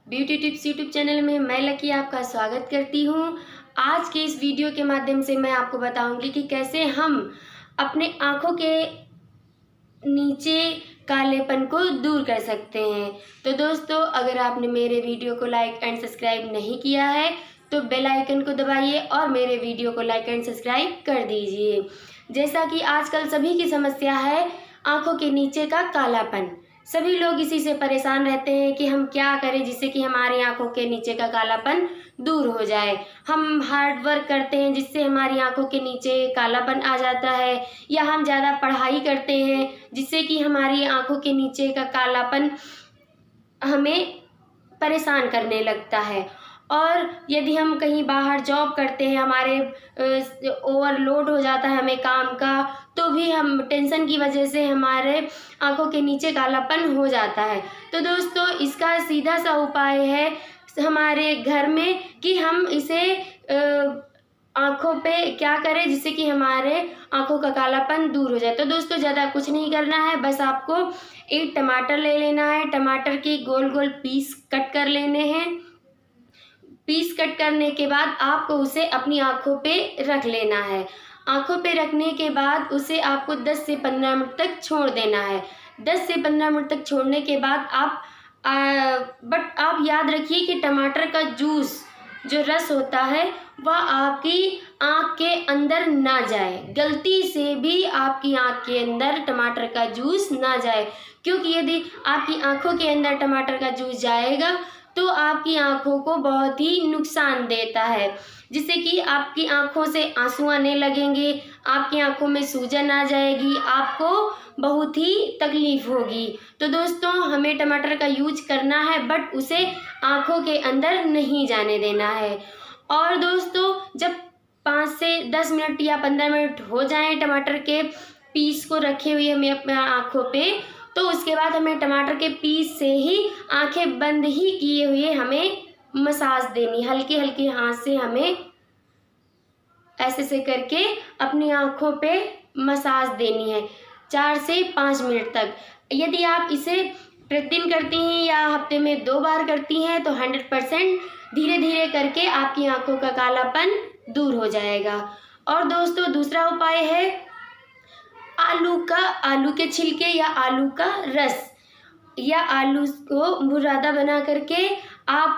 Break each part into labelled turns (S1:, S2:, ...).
S1: Beauty tips YouTube channel में मैं lucky आपका स्वागत करती हूँ। आज के इस वीडियो के माध्यम से मैं आपको बताऊंगी कि कैसे हम अपने आँखों के नीचे कालेपन को दूर कर सकते हैं। तो दोस्तों, अगर आपने मेरे वीडियो को लाइक एंड सब्सक्राइब नहीं किया है तो बेल आइकन को दबाइए और मेरे वीडियो को लाइक एंड सब्सक्राइब कर दीजिए। जैसा कि आजकल सभी की समस्या है आँखों के नीचे का कालापन। सभी लोग इसी से परेशान रहते हैं कि हम क्या करें जिससे कि हमारी आंखों के नीचे का कालापन दूर हो जाए। हम हार्ड वर्क करते हैं जिससे हमारी आंखों के नीचे कालापन आ जाता है, या हम ज़्यादा पढ़ाई करते हैं जिससे कि हमारी आंखों के नीचे का कालापन हमें परेशान करने लगता है। और यदि हम कहीं बाहर जॉब करते हैं, हमारे ओवरलोड हो जाता है हमें काम का, तो भी हम टेंशन की वजह से हमारे आंखों के नीचे कालापन हो जाता है। तो दोस्तों, इसका सीधा सा उपाय है हमारे घर में कि हम इसे आँखों पे क्या करें जिससे कि हमारे आँखों का कालापन दूर हो जाए। तो दोस्तों, ज़्यादा कुछ नहीं करना है, बस आपको एक टमाटर ले लेना है। टमाटर के गोल गोल पीस कट कर लेने हैं। पीस कट करने के बाद आपको उसे अपनी आँखों पे रख लेना है। आँखों पे रखने के बाद उसे आपको 10 से 15 मिनट तक छोड़ देना है। 10 से 15 मिनट तक छोड़ने के बाद आप याद रखिए कि टमाटर का जूस जो रस होता है वह आपकी आँख के अंदर ना जाए। गलती से भी आपकी आँख के अंदर टमाटर का जूस ना जाए, क्योंकि यदि आपकी आँखों के अंदर टमाटर का जूस जाएगा तो आपकी आँखों को बहुत ही नुकसान देता है, जिससे कि आपकी आँखों से आंसू आने लगेंगे, आपकी आँखों में सूजन आ जाएगी, आपको बहुत ही तकलीफ होगी। तो दोस्तों, हमें टमाटर का यूज करना है, बट उसे आँखों के अंदर नहीं जाने देना है। और दोस्तों, जब 5 से 10 मिनट या 15 मिनट हो जाएं टमाटर के पीस को रखे हुए हमें अपने आँखों पे, तो उसके बाद हमें टमाटर के पीस से ही आंखें बंद ही किए हुए हमें मसाज देनी। हल्के हल्के हाथ से हमें ऐसे करके अपनी आंखों पे मसाज देनी है 4 से 5 मिनट तक। यदि आप इसे प्रतिदिन करती हैं या हफ्ते में 2 बार करती हैं तो 100% धीरे धीरे करके आपकी आंखों का कालापन दूर हो जाएगा। और दोस्तों, दूसरा उपाय है आलू के छिलके या आलू का रस, या आलू को बुरादा बना करके आप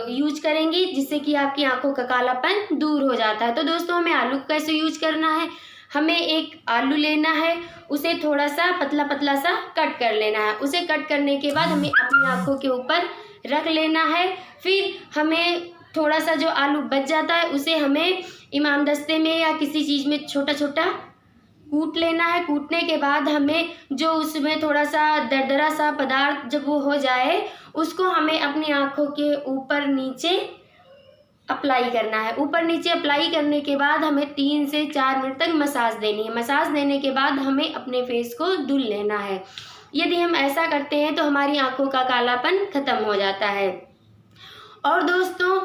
S1: यूज करेंगी, जिससे कि आपकी आंखों का कालापन दूर हो जाता है। तो दोस्तों, हमें आलू को कैसे यूज करना है, हमें एक आलू लेना है, उसे थोड़ा सा पतला पतला सा कट कर लेना है। उसे कट करने के बाद हमें अपनी आंखों के ऊपर रख लेना है। फिर हमें थोड़ा सा जो आलू बच जाता है उसे हमें इमामदस्ते में या किसी चीज़ में छोटा छोटा कूट लेना है। कूटने के बाद हमें जो उसमें थोड़ा सा दरदरा सा पदार्थ जब वो हो जाए, उसको हमें अपनी आँखों के ऊपर नीचे अप्लाई करना है। ऊपर नीचे अप्लाई करने के बाद हमें 3 से 4 मिनट तक मसाज देनी है। मसाज देने के बाद हमें अपने फेस को धुल लेना है। यदि हम ऐसा करते हैं तो हमारी आँखों का कालापन खत्म हो जाता है। और दोस्तों,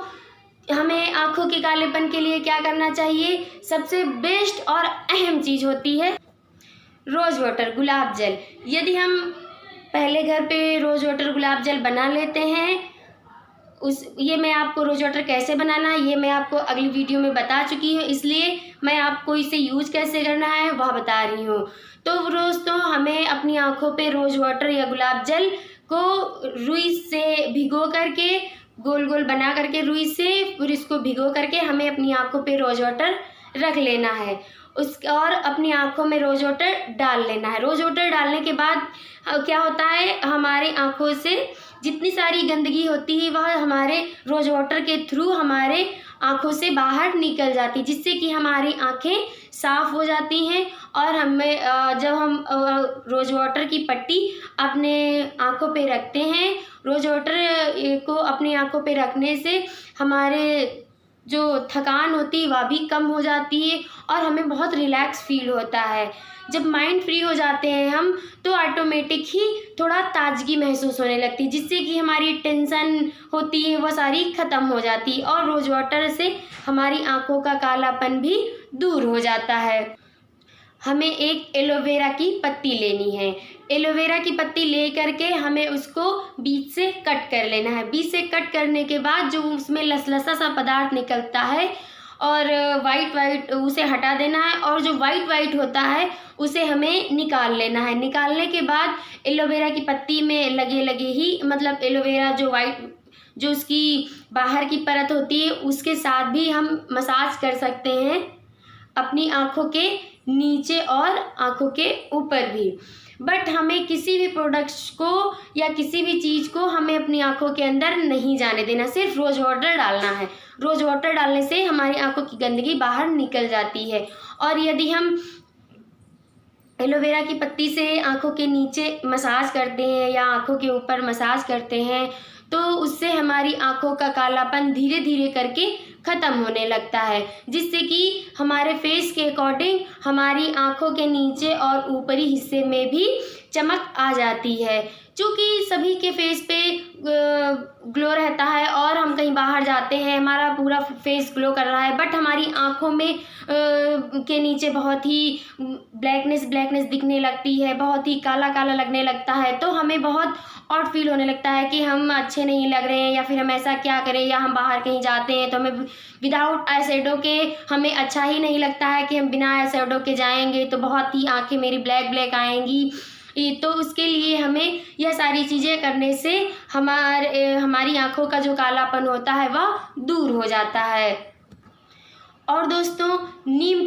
S1: हमें आँखों के कालेपन के लिए क्या करना चाहिए, सबसे बेस्ट और अहम चीज़ होती है रोज़ वाटर, गुलाब जल। यदि हम पहले घर पे रोज़ वाटर गुलाब जल बना लेते हैं, ये मैं आपको रोज़ वाटर कैसे बनाना है ये मैं आपको अगली वीडियो में बता चुकी हूँ, इसलिए मैं आपको इसे यूज कैसे करना है वह बता रही हूँ। तो दोस्तों, हमें अपनी आँखों पे रोज़ वाटर या गुलाब जल को रुई से भिगो करके, गोल गोल बना करके रुई से, फिर इसको भिगो करके हमें अपनी आँखों पे रोज़ वाटर रख लेना है। और अपनी आँखों में रोज़ वाटर डाल लेना है। रोज़ वाटर डालने के बाद क्या होता है, हमारी आँखों से जितनी सारी गंदगी होती है वह हमारे रोज़ वाटर के थ्रू हमारे आँखों से बाहर निकल जाती है, जिससे कि हमारी आँखें साफ़ हो जाती हैं। और हमें जब हम रोज़ वाटर की पट्टी अपने आँखों पे रखते हैं, रोज़ वाटर को अपनी आँखों पे रखने से हमारे जो थकान होती है वह भी कम हो जाती है और हमें बहुत रिलैक्स फील होता है। जब माइंड फ्री हो जाते हैं हम, तो ऑटोमेटिक ही थोड़ा ताजगी महसूस होने लगती है, जिससे कि हमारी टेंशन होती है वो सारी ख़त्म हो जाती है। और रोज़ वाटर से हमारी आँखों का कालापन भी दूर हो जाता है। हमें एक एलोवेरा की पत्ती लेनी है। एलोवेरा की पत्ती ले करके हमें उसको बीच से कट कर लेना है। बीच से कट करने के बाद जो उसमें लसलसा सा पदार्थ निकलता है और वाइट उसे हटा देना है, और जो वाइट होता है उसे हमें निकाल लेना है। निकालने के बाद एलोवेरा की पत्ती में लगे ही, मतलब एलोवेरा जो उसकी बाहर की परत होती है उसके साथ भी हम मसाज कर सकते हैं अपनी आँखों के नीचे और आँखों के ऊपर भी। बट हमें किसी भी प्रोडक्ट्स को या किसी भी चीज़ को हमें अपनी आँखों के अंदर नहीं जाने देना, सिर्फ रोज़ वाटर डालना है। रोज़ वाटर डालने से हमारी आँखों की गंदगी बाहर निकल जाती है। और यदि हम एलोवेरा की पत्ती से आँखों के नीचे मसाज करते हैं या आँखों के ऊपर मसाज करते हैं तो उससे हमारी आँखों का कालापन धीरे धीरे करके ख़त्म होने लगता है, जिससे कि हमारे फेस के अकॉर्डिंग हमारी आँखों के नीचे और ऊपरी हिस्से में भी चमक आ जाती है। क्योंकि सभी के फेस पे ग्लो रहता है और हम कहीं बाहर जाते हैं हमारा पूरा फेस ग्लो कर रहा है, बट हमारी आँखों में के नीचे बहुत ही ब्लैकनेस दिखने लगती है, बहुत ही काला काला लगने लगता है। तो हमें बहुत ऑड फील होने लगता है कि हम अच्छे नहीं लग रहे हैं, या फिर हम ऐसा क्या करें, या हम बाहर कहीं जाते हैं तो हमें विदाउट आई शेडो के हमें अच्छा ही नहीं लगता है कि हम बिना आई शेडो के जाएंगे तो बहुत ही आँखें मेरी ब्लैक आएंगी। तो उसके लिए हमें यह सारी चीज़ें करने से हमारी आँखों का जो कालापन होता है वह दूर हो जाता है। और दोस्तों, नीम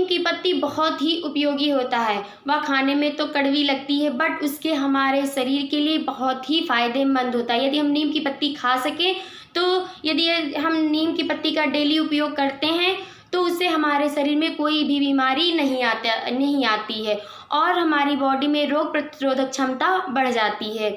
S1: की पत्ती बहुत ही उपयोगी होता है। वह खाने में तो कड़वी लगती है बट उसके हमारे शरीर के लिए बहुत ही फ़ायदेमंद होता है। यदि हम नीम की पत्ती खा सकें तो यदि हम नीम की पत्ती का डेली उपयोग करते हैं तो उससे हमारे शरीर में कोई भी बीमारी नहीं आती है और हमारी बॉडी में रोग प्रतिरोधक क्षमता बढ़ जाती है।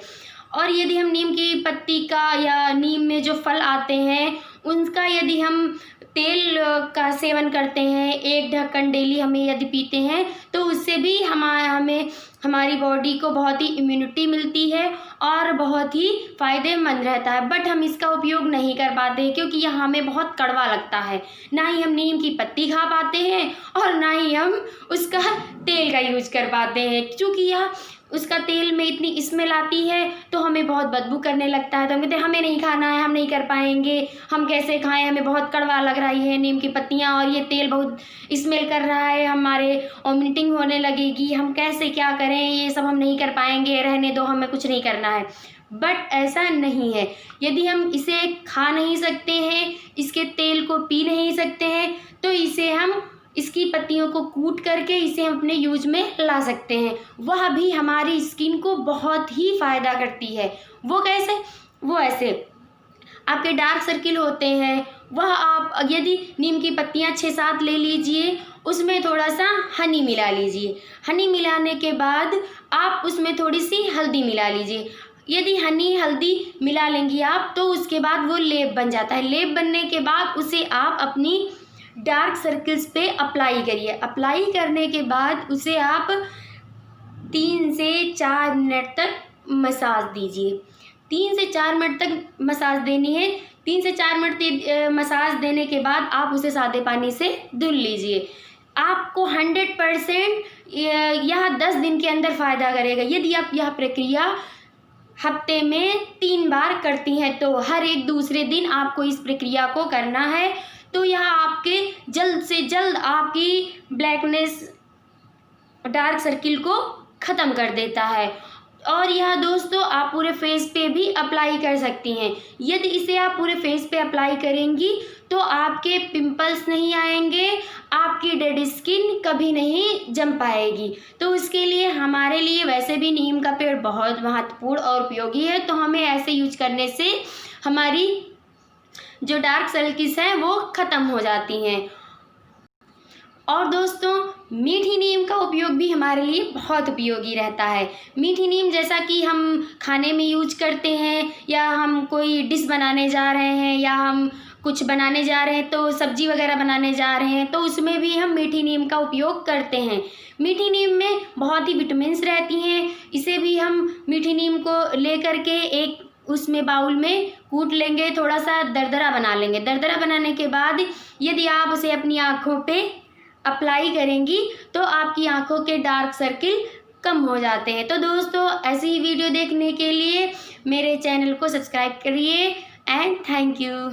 S1: और यदि हम नीम की पत्ती का या नीम में जो फल आते हैं उनका यदि हम तेल का सेवन करते हैं, 1 ढक्कन डेली हमें यदि पीते हैं तो उससे भी हमें हमारी बॉडी को बहुत ही इम्यूनिटी मिलती है और बहुत ही फ़ायदेमंद रहता है। बट हम इसका उपयोग नहीं कर पाते क्योंकि यह हमें बहुत कड़वा लगता है। ना ही हम नीम की पत्ती खा पाते हैं और ना ही हम उसका तेल का यूज कर पाते हैं, क्योंकि यह उसका तेल में इतनी स्मेल आती है तो हमें बहुत बदबू करने लगता है। तो हम कहते हैं हमें नहीं खाना है, हम नहीं कर पाएंगे, हम कैसे खाएं, हमें बहुत कड़वा लग रही है नीम की पत्तियां और ये तेल बहुत स्मेल कर रहा है, हमारे वॉमिटिंग होने लगेगी, हम कैसे क्या करें, ये सब हम नहीं कर पाएंगे, रहने दो, हमें कुछ नहीं करना है। बट ऐसा नहीं है। यदि हम इसे खा नहीं सकते हैं, इसके तेल को पी नहीं सकते हैं, तो इसे हम इसकी पत्तियों को कूट करके इसे हम अपने यूज में ला सकते हैं। वह भी हमारी स्किन को बहुत ही फ़ायदा करती है। वो कैसे? वो ऐसे, आपके डार्क सर्किल होते हैं, वह आप यदि नीम की पत्तियां 6-7 ले लीजिए, उसमें थोड़ा सा हनी मिला लीजिए। हनी मिलाने के बाद आप उसमें थोड़ी सी हल्दी मिला लीजिए। यदि हनी हल्दी मिला लेंगी आप तो उसके बाद वो लेप बन जाता है। लेप बनने के बाद उसे आप अपनी डार्क सर्किल्स पे अप्लाई करिए। अप्लाई करने के बाद उसे आप 3 से 4 मिनट तक मसाज दीजिए। 3 से 4 मिनट तक मसाज देनी है। 3 से 4 मिनट मसाज देने के बाद आप उसे सादे पानी से धुल लीजिए। आपको 100% यह 10 दिन के अंदर फ़ायदा करेगा। यदि आप यह प्रक्रिया हफ्ते में 3 बार करती हैं तो हर एक दूसरे दिन आपको इस प्रक्रिया को करना है। तो यह आपके जल्द से जल्द आपकी ब्लैकनेस, डार्क सर्किल को ख़त्म कर देता है। और यह दोस्तों आप पूरे फेस पे भी अप्लाई कर सकती हैं। यदि इसे आप पूरे फेस पे अप्लाई करेंगी तो आपके पिंपल्स नहीं आएंगे, आपकी डेड स्किन कभी नहीं जम पाएगी। तो उसके लिए हमारे लिए वैसे भी नीम का पेड़ बहुत महत्वपूर्ण और उपयोगी है। तो हमें ऐसे यूज करने से हमारी जो डार्क सर्किल्स हैं वो ख़त्म हो जाती हैं। और दोस्तों, मीठी नीम का उपयोग भी हमारे लिए बहुत उपयोगी रहता है। मीठी नीम जैसा कि हम खाने में यूज करते हैं, या हम कोई डिश बनाने जा रहे हैं, या हम कुछ बनाने जा रहे हैं तो सब्जी वगैरह बनाने जा रहे हैं तो उसमें भी हम मीठी नीम का उपयोग करते हैं। मीठी नीम में बहुत ही विटामिन्स रहती हैं। इसे भी हम मीठी नीम को ले करके एक उसमें बाउल में कूट लेंगे, थोड़ा सा दरदरा बना लेंगे। दरदरा बनाने के बाद यदि आप उसे अपनी आँखों पे अप्लाई करेंगी तो आपकी आँखों के डार्क सर्किल कम हो जाते हैं। तो दोस्तों ऐसी ही वीडियो देखने के लिए मेरे चैनल को सब्सक्राइब करिए एंड थैंक यू।